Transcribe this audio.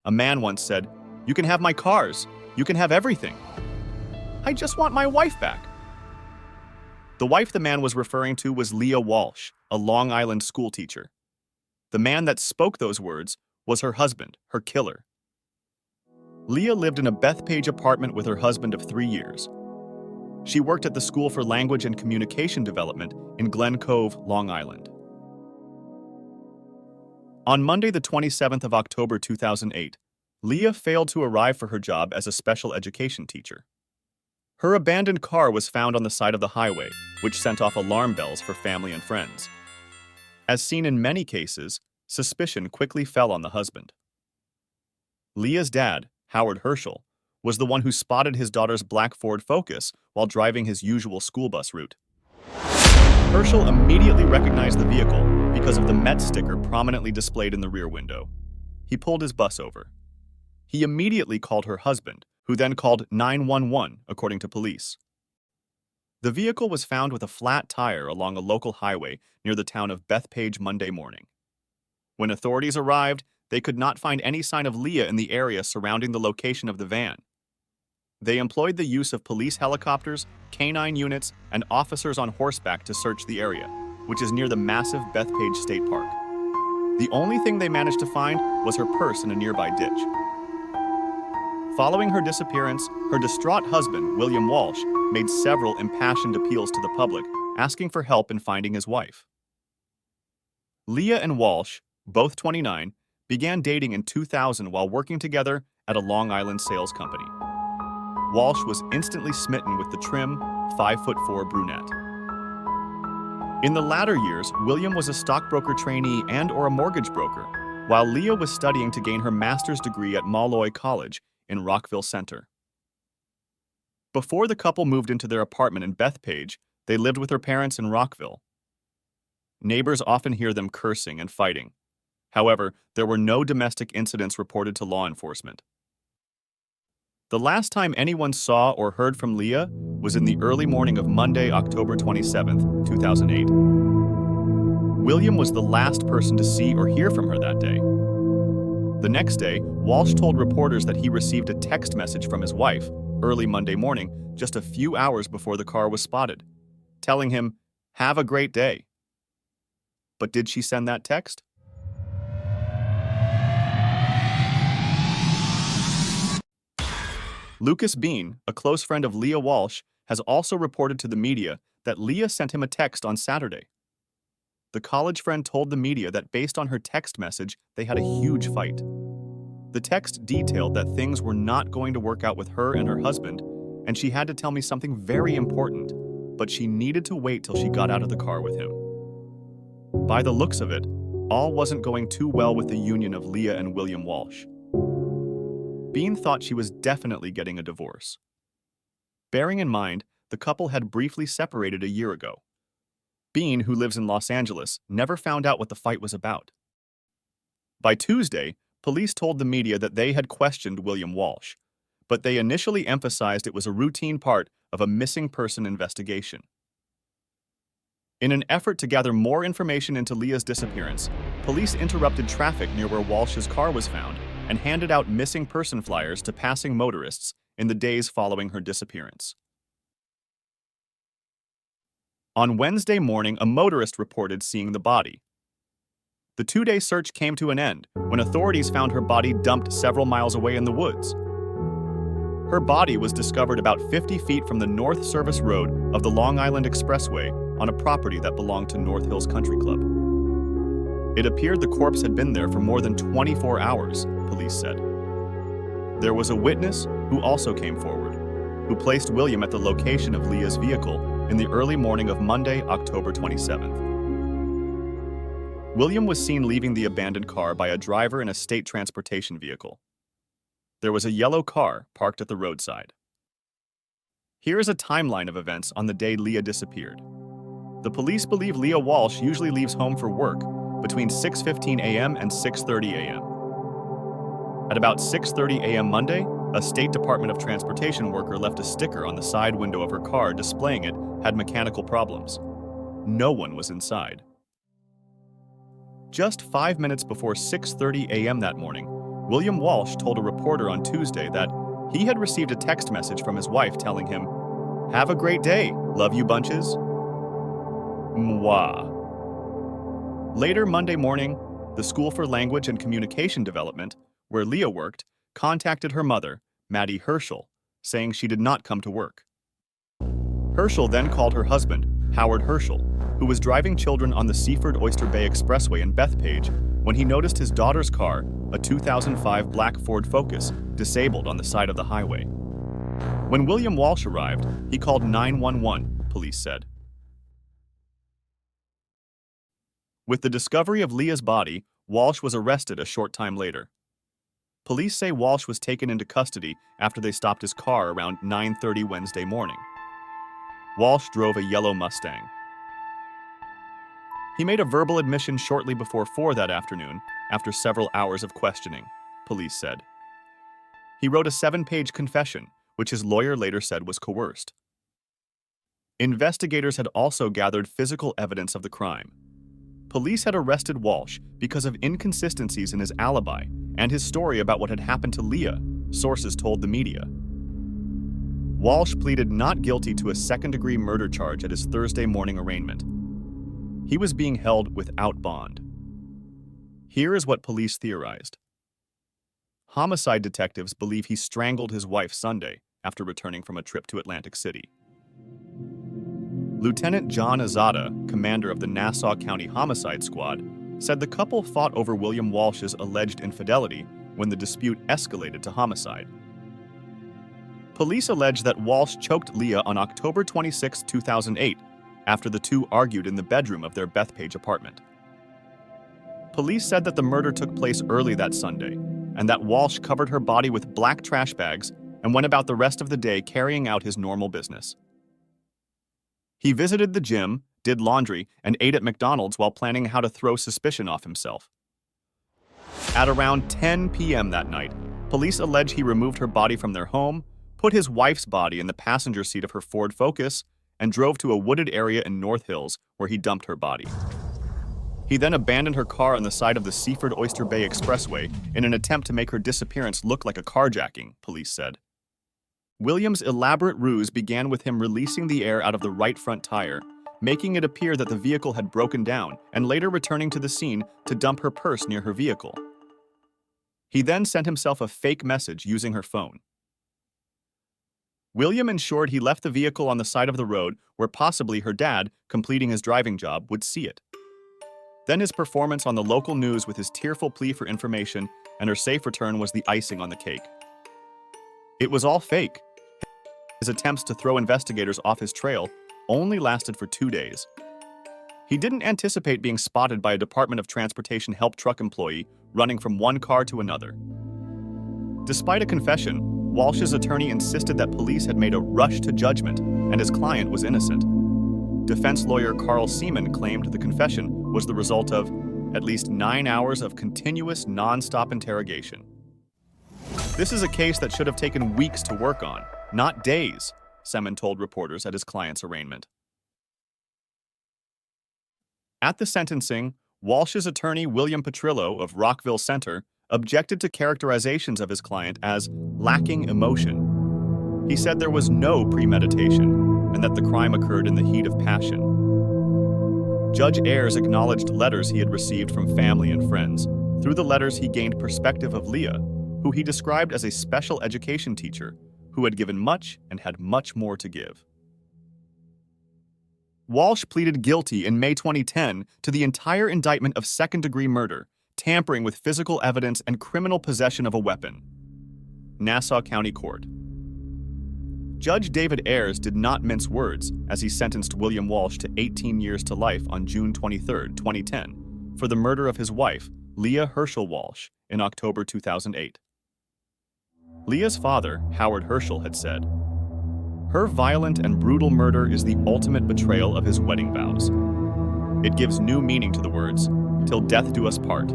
A man once said, "You can have my cars. You can have everything. I just want my wife back." The wife the man was referring to was Leah Walsh, a Long Island schoolteacher. The man that spoke those words was her husband, her killer. Leah lived in a Bethpage apartment with her husband of 3 years. She worked at the School for Language and Communication Development in Glen Cove, Long Island. On Monday, the 27th of October 2008, Leah failed to arrive for her job as a special education teacher. Her abandoned car was found on the side of the highway, which sent off alarm bells for family and friends. As seen in many cases, suspicion quickly fell on the husband. Leah's dad, Howard Herschel, was the one who spotted his daughter's black Ford Focus while driving his usual school bus route. Herschel immediately recognized the vehicle because of the Met sticker prominently displayed in the rear window. He pulled his bus over. He immediately called her husband, who then called 911, according to police. The vehicle was found with a flat tire along a local highway near the town of Bethpage Monday morning. When authorities arrived, they could not find any sign of Leah in the area surrounding the location of the van. They employed the use of police helicopters, canine units, and officers on horseback to search the area, which is near the massive Bethpage State Park. The only thing they managed to find was her purse in a nearby ditch. Following her disappearance, her distraught husband, William Walsh, made several impassioned appeals to the public, asking for help in finding his wife. Leah and Walsh, both 29, began dating in 2000 while working together at a Long Island sales company. Walsh was instantly smitten with the trim, 5'4" brunette. In the latter years, William was a stockbroker trainee and/or a mortgage broker, while Leah was studying to gain her master's degree at Molloy College in Rockville Center. Before the couple moved into their apartment in Bethpage, they lived with their parents in Rockville. Neighbors often hear them cursing and fighting. However, there were no domestic incidents reported to law enforcement. The last time anyone saw or heard from Leah was in the early morning of Monday, October 27, 2008. William was the last person to see or hear from her that day. The next day, Walsh told reporters that he received a text message from his wife early Monday morning, just a few hours before the car was spotted, telling him, "Have a great day." But did she send that text? Lucas Bean, a close friend of Leah Walsh, has also reported to the media that Leah sent him a text on Saturday. The college friend told the media that based on her text message, they had a huge fight. The text detailed that things were not going to work out with her and her husband, and she had to tell me something very important, but she needed to wait till she got out of the car with him. By the looks of it, all wasn't going too well with the union of Leah and William Walsh. Bean thought she was definitely getting a divorce. Bearing in mind, the couple had briefly separated a year ago. Bean, who lives in Los Angeles, never found out what the fight was about. By Tuesday, police told the media that they had questioned William Walsh, but they initially emphasized it was a routine part of a missing person investigation. In an effort to gather more information into Leah's disappearance, police interrupted traffic near where Walsh's car was found and handed out missing person flyers to passing motorists in the days following her disappearance. On Wednesday morning, a motorist reported seeing the body. The two-day search came to an end when authorities found her body dumped several miles away in the woods. Her body was discovered about 50 feet from the North Service Road of the Long Island Expressway on a property that belonged to North Hills Country Club. It appeared the corpse had been there for more than 24 hours, police said. There was a witness who also came forward, who placed William at the location of Leah's vehicle in the early morning of Monday, October 27th. William was seen leaving the abandoned car by a driver in a state transportation vehicle. There was a yellow car parked at the roadside. Here is a timeline of events on the day Leah disappeared. The police believe Leah Walsh usually leaves home for work between 6:15 a.m. and 6:30 a.m. At about 6:30 a.m. Monday, a State Department of Transportation worker left a sticker on the side window of her car displaying it had mechanical problems. No one was inside. Just 5 minutes before 6:30 a.m. that morning, William Walsh told a reporter on Tuesday that he had received a text message from his wife telling him, "Have a great day, love you bunches." Mwah. Later Monday morning, the School for Language and Communication Development, where Leah worked, contacted her mother, Maddie Herschel, saying she did not come to work. Herschel then called her husband, Howard Herschel, who was driving children on the Seaford Oyster Bay Expressway in Bethpage when he noticed his daughter's car, a 2005 black Ford Focus, disabled on the side of the highway. When William Walsh arrived, he called 911, police said. With the discovery of Leah's body, Walsh was arrested a short time later. Police say Walsh was taken into custody after they stopped his car around 9:30 Wednesday morning. Walsh drove a yellow Mustang. He made a verbal admission shortly before 4 that afternoon, after several hours of questioning, police said. He wrote a 7-page confession, which his lawyer later said was coerced. Investigators had also gathered physical evidence of the crime. Police had arrested Walsh because of inconsistencies in his alibi and his story about what had happened to Leah, sources told the media. Walsh pleaded not guilty to a second-degree murder charge at his Thursday morning arraignment. He was being held without bond. Here is what police theorized. Homicide detectives believe he strangled his wife Sunday after returning from a trip to Atlantic City. Lieutenant John Azada, commander of the Nassau County Homicide Squad, said the couple fought over William Walsh's alleged infidelity when the dispute escalated to homicide. Police allege that Walsh choked Leah on October 26, 2008, after the two argued in the bedroom of their Bethpage apartment. Police said that the murder took place early that Sunday, and that Walsh covered her body with black trash bags and went about the rest of the day carrying out his normal business. He visited the gym, did laundry, and ate at McDonald's while planning how to throw suspicion off himself. At around 10 p.m. that night, police allege he removed her body from their home, put his wife's body in the passenger seat of her Ford Focus, and drove to a wooded area in North Hills where he dumped her body. He then abandoned her car on the side of the Seaford Oyster Bay Expressway in an attempt to make her disappearance look like a carjacking, police said. William's elaborate ruse began with him releasing the air out of the right front tire, making it appear that the vehicle had broken down, and later returning to the scene to dump her purse near her vehicle. He then sent himself a fake message using her phone. William ensured he left the vehicle on the side of the road where possibly her dad, completing his driving job, would see it. Then his performance on the local news with his tearful plea for information and her safe return was the icing on the cake. It was all fake. His attempts to throw investigators off his trail only lasted for 2 days. He didn't anticipate being spotted by a Department of Transportation help truck employee running from one car to another. Despite a confession, Walsh's attorney insisted that police had made a rush to judgment and his client was innocent. Defense lawyer Carl Seaman claimed the confession was the result of at least 9 hours of continuous, non-stop interrogation. This is a case that should have taken weeks to work on, not days, Seaman told reporters at his client's arraignment. At the sentencing, Walsh's attorney William Petrillo of Rockville Center objected to characterizations of his client as lacking emotion. He said there was no premeditation and that the crime occurred in the heat of passion. Judge Ayers acknowledged letters he had received from family and friends. Through the letters, he gained perspective of Leah, who he described as a special education teacher who had given much and had much more to give. Walsh pleaded guilty in May 2010 to the entire indictment of second-degree murder, tampering with physical evidence, and criminal possession of a weapon. Nassau County Court. Judge David Ayers did not mince words as he sentenced William Walsh to 18 years to life on June 23, 2010, for the murder of his wife, Leah Herschel Walsh, in October 2008. Leah's father, Howard Herschel, had said, "Her violent and brutal murder is the ultimate betrayal of his wedding vows. It gives new meaning to the words, 'Till death do us part.'